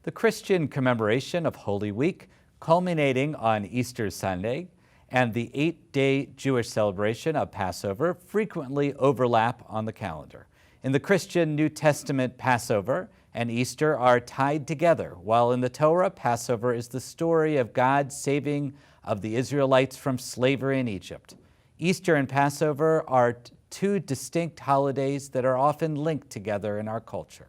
the Christian commemoration of Holy Week, culminating on Easter Sunday, and the 8-day Jewish celebration of Passover frequently overlap on the calendar. In the Christian New Testament, Passover and Easter are tied together, while in the Torah, Passover is the story of God's saving of the Israelites from slavery in Egypt. Easter and Passover are two distinct holidays that are often linked together in our culture.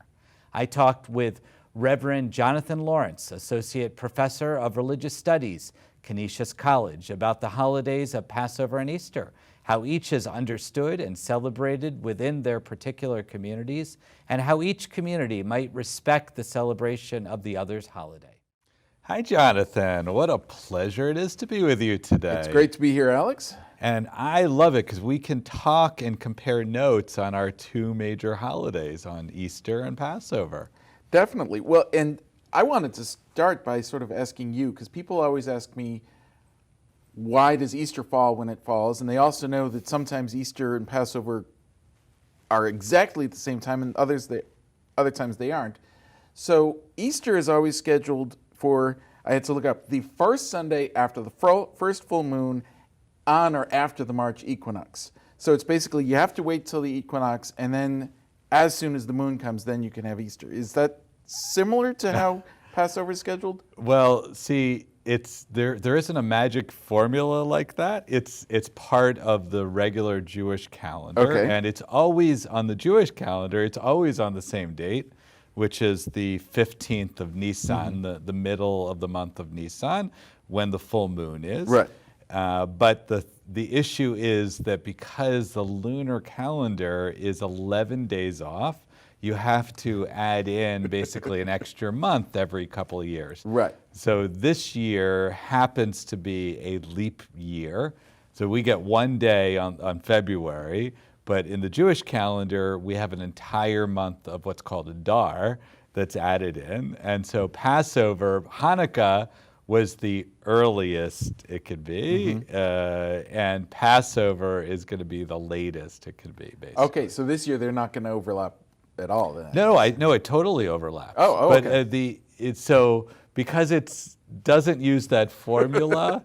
I talked with Reverend Jonathan Lawrence, Associate Professor of Religious Studies, Canisius College, about the holidays of Passover and Easter, how each is understood and celebrated within their particular communities, and how each community might respect the celebration of the other's holiday. Hi, Jonathan. What a pleasure it is to be with you today. It's great to be here, Alex. And I love it because we can talk and compare notes on our two major holidays, on Easter and Passover. Definitely. Well, and I wanted to start by sort of asking you, because people always ask me, why does Easter fall when it falls? And they also know that sometimes Easter and Passover are exactly at the same time, and other times they aren't. So Easter is always scheduled for, I had to look up, the first Sunday after the first full moon on or after the March equinox. So it's basically you have to wait till the equinox, and then as soon as the moon comes, then you can have Easter. Is that similar to how Passover is scheduled? Well, see, there isn't a magic formula like that. It's part of the regular Jewish calendar, okay. And it's always on the Jewish calendar. It's always on the same date, which is the 15th of Nisan, the middle of the month of Nisan, when the full moon is. Right. But the issue is that because the lunar calendar is 11 days off, you have to add in basically an extra month every couple of years. Right. So this year happens to be a leap year. So we get one day on February, but in the Jewish calendar, we have an entire month of what's called Adar that's added in. And so Passover, Hanukkah, was the earliest it could be, and Passover is going to be the latest it could be, basically. Okay, so this year they're not going to overlap at all then? No, it totally overlaps. Oh, okay. But because it doesn't use that formula,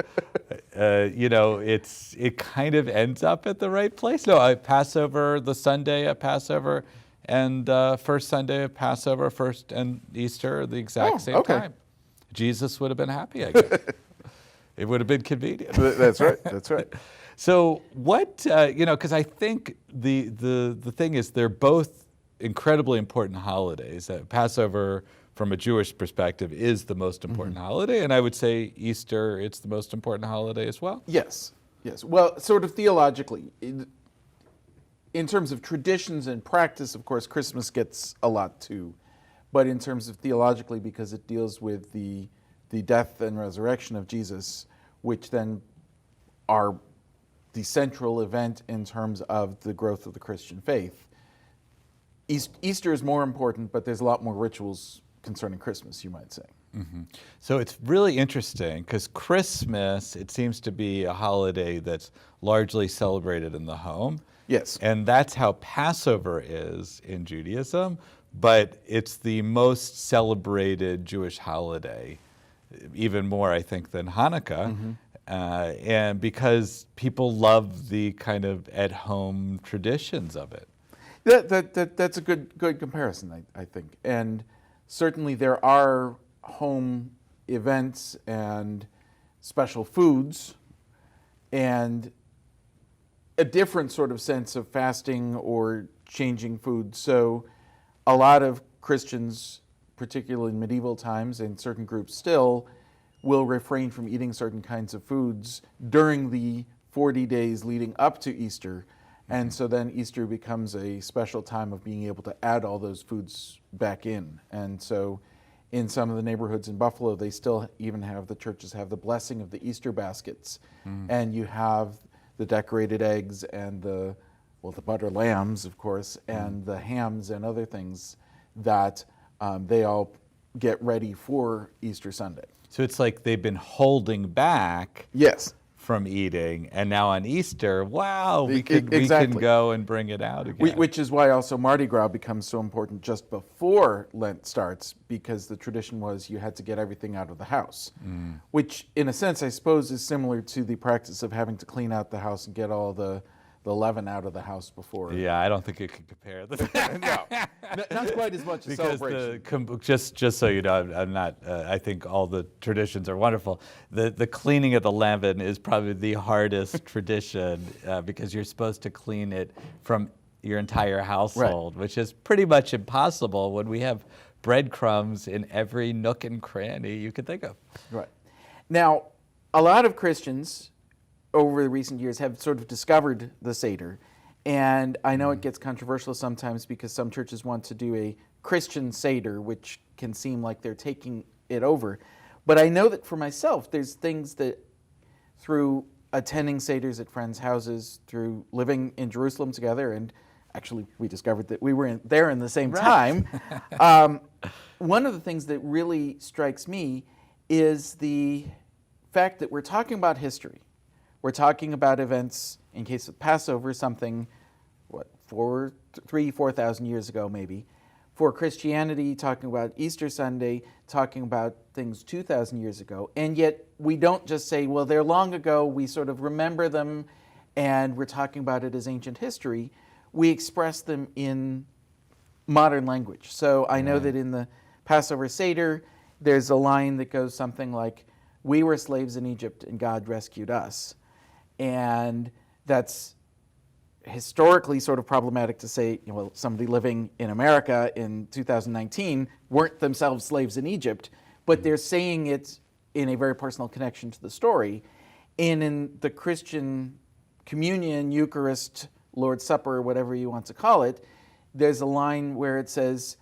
it kind of ends up at the right place. No, Passover, the Sunday at Passover, and first Sunday of Passover, first and Easter are the exact same time. Jesus would have been happy, I guess. It would have been convenient. That's right. That's right. So what, because I think the thing is they're both incredibly important holidays. Passover, from a Jewish perspective, is the most important holiday, and I would say Easter, it's the most important holiday as well. Yes. Yes. Well, sort of theologically, in terms of traditions and practice, of course, Christmas gets a lot too. But in terms of theologically, because it deals with the death and resurrection of Jesus, which then are the central event in terms of the growth of the Christian faith, Easter is more important, but there's a lot more rituals concerning Christmas, you might say. So it's really interesting because Christmas, it seems to be a holiday that's largely celebrated in the home. Yes. And that's how Passover is in Judaism. But it's the most celebrated Jewish holiday, even more, I think, than Hanukkah. And because people love the kind of at-home traditions of it. That's a good comparison, I think. And certainly there are home events and special foods and a different sort of sense of fasting or changing food. So a lot of Christians, particularly in medieval times, and certain groups still, will refrain from eating certain kinds of foods during the 40 days leading up to Easter. And so then Easter becomes a special time of being able to add all those foods back in. And so in some of the neighborhoods in Buffalo, they still even have, the churches have the blessing of the Easter baskets. And you have the decorated eggs and the butter lambs, of course, and the hams and other things that they all get ready for Easter Sunday. So it's like they've been holding back Yes. from eating, and now on Easter, wow, we can go and bring it out again. Which is why also Mardi Gras becomes so important just before Lent starts, because the tradition was you had to get everything out of the house, which in a sense I suppose is similar to the practice of having to clean out the house and get all the leaven out of the house before. Yeah, I don't think it could compare. No, not quite as much as celebration. Just so you know, I'm not. I think all the traditions are wonderful. The cleaning of the leaven is probably the hardest tradition because you're supposed to clean it from your entire household, right, which is pretty much impossible when we have breadcrumbs in every nook and cranny you could think of. Right. Now, a lot of Christians over the recent years have sort of discovered the Seder. And I know it gets controversial sometimes because some churches want to do a Christian Seder, which can seem like they're taking it over. But I know that for myself, there's things that through attending Seders at friends' houses, through living in Jerusalem together, and actually we discovered that we were there in the same time. One of the things that really strikes me is the fact that we're talking about history. We're talking about events, in case of Passover, something, 4,000 years ago maybe. For Christianity, talking about Easter Sunday, talking about things 2,000 years ago. And yet we don't just say, well, they're long ago, we sort of remember them, and we're talking about it as ancient history. We express them in modern language. So I know that in the Passover Seder, there's a line that goes something like, we were slaves in Egypt and God rescued us. And that's historically sort of problematic to say, well, somebody living in America in 2019 weren't themselves slaves in Egypt, but they're saying it in a very personal connection to the story. And in the Christian communion, Eucharist, Lord's Supper, whatever you want to call it, there's a line where it says,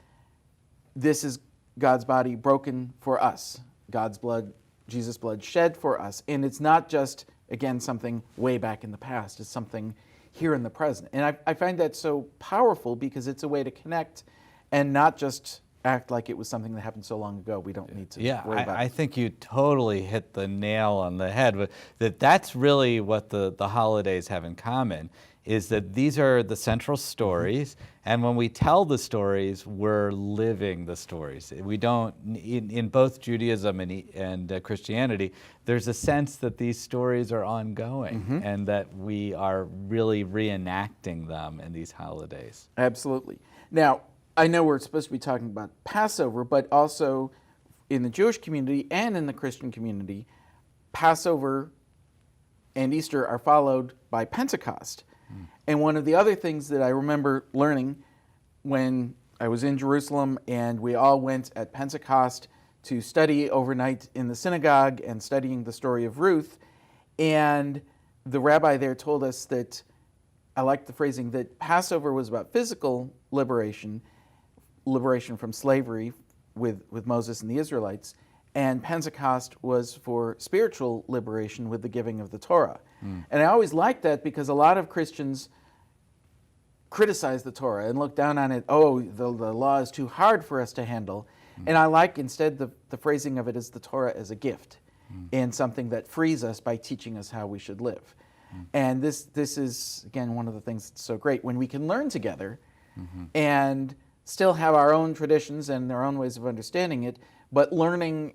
this is God's body broken for us, God's blood, Jesus' blood shed for us. And it's not just, again, something way back in the past. It's something here in the present. And I find that so powerful because it's a way to connect and not just act like it was something that happened so long ago. We don't need to worry about it. I think you totally hit the nail on the head. That's really what the holidays have in common, is that these are the central stories, and when we tell the stories, we're living the stories. We don't, in both Judaism and Christianity, there's a sense that these stories are ongoing and that we are really reenacting them in these holidays. Absolutely. Now, I know we're supposed to be talking about Passover, but also in the Jewish community and in the Christian community, Passover and Easter are followed by Pentecost. And one of the other things that I remember learning when I was in Jerusalem and we all went at Pentecost to study overnight in the synagogue and studying the story of Ruth, and the rabbi there told us that, I like the phrasing, that Passover was about physical liberation from slavery with Moses and the Israelites, and Pentecost was for spiritual liberation with the giving of the Torah. And I always liked that because a lot of Christians criticize the Torah and look down on it, oh, the law is too hard for us to handle. And I like instead the phrasing of it as the Torah as a gift and something that frees us by teaching us how we should live. And this is, again, one of the things that's so great, when we can learn together and still have our own traditions and our own ways of understanding it, but learning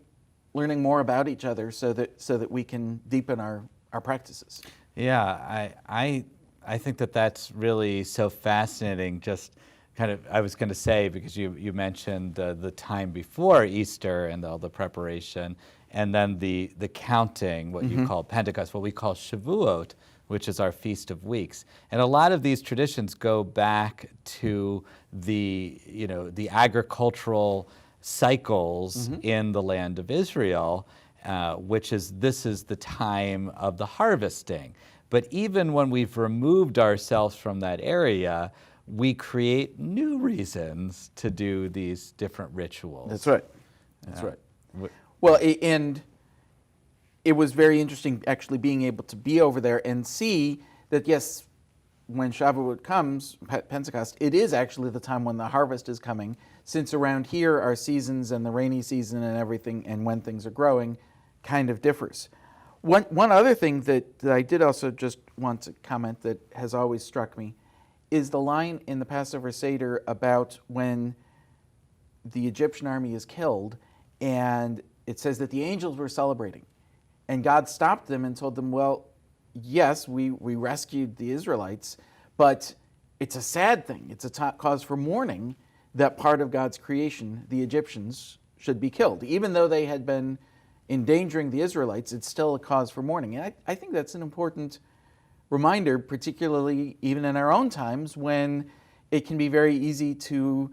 more about each other so that we can deepen our practices. Yeah, I think that's really so fascinating. Just kind of, I was going to say, because you mentioned the time before Easter and all the preparation, and then the counting, what you call Pentecost, what we call Shavuot, which is our Feast of Weeks. And a lot of these traditions go back to the agricultural cycles in the land of Israel, this is the time of the harvesting. But even when we've removed ourselves from that area, we create new reasons to do these different rituals. That's right. That's right. Well, and it was very interesting actually being able to be over there and see that, yes, when Shavuot comes, Pentecost, it is actually the time when the harvest is coming, since around here our seasons and the rainy season and everything and when things are growing kind of differs. One other thing that I did also just want to comment that has always struck me is the line in the Passover Seder about when the Egyptian army is killed, and it says that the angels were celebrating. And God stopped them and told them, well, yes, we rescued the Israelites, but it's a sad thing. It's a cause for mourning that part of God's creation, the Egyptians, should be killed. Even though they had been endangering the Israelites, it's still a cause for mourning. And I think that's an important reminder, particularly even in our own times when it can be very easy to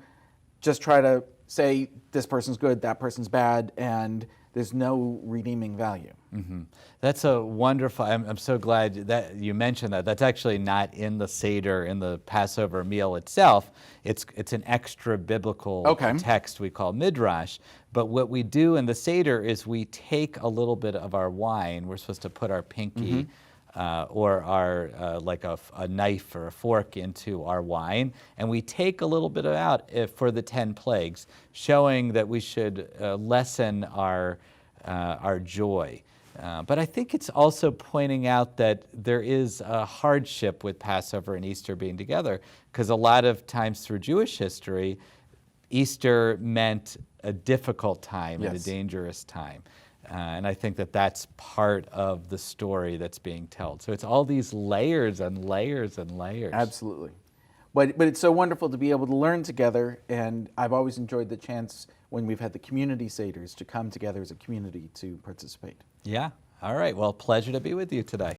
just try to say this person's good, that person's bad, and there's no redeeming value. Mm-hmm. That's a wonderful, I'm so glad that you mentioned that. That's actually not in the Seder, in the Passover meal itself. It's an extra biblical text we call Midrash. But what we do in the Seder is we take a little bit of our wine. We're supposed to put our pinky or our like a knife or a fork into our wine, and we take a little bit out for the 10 plagues, showing that we should lessen our joy. But I think it's also pointing out that there is a hardship with Passover and Easter being together, because a lot of times through Jewish history, Easter meant a difficult time and a dangerous time. And I think that that's part of the story that's being told. So it's all these layers and layers and layers. Absolutely. But it's so wonderful to be able to learn together, and I've always enjoyed the chance when we've had the community Seders to come together as a community to participate. Yeah. All right. Well, pleasure to be with you today.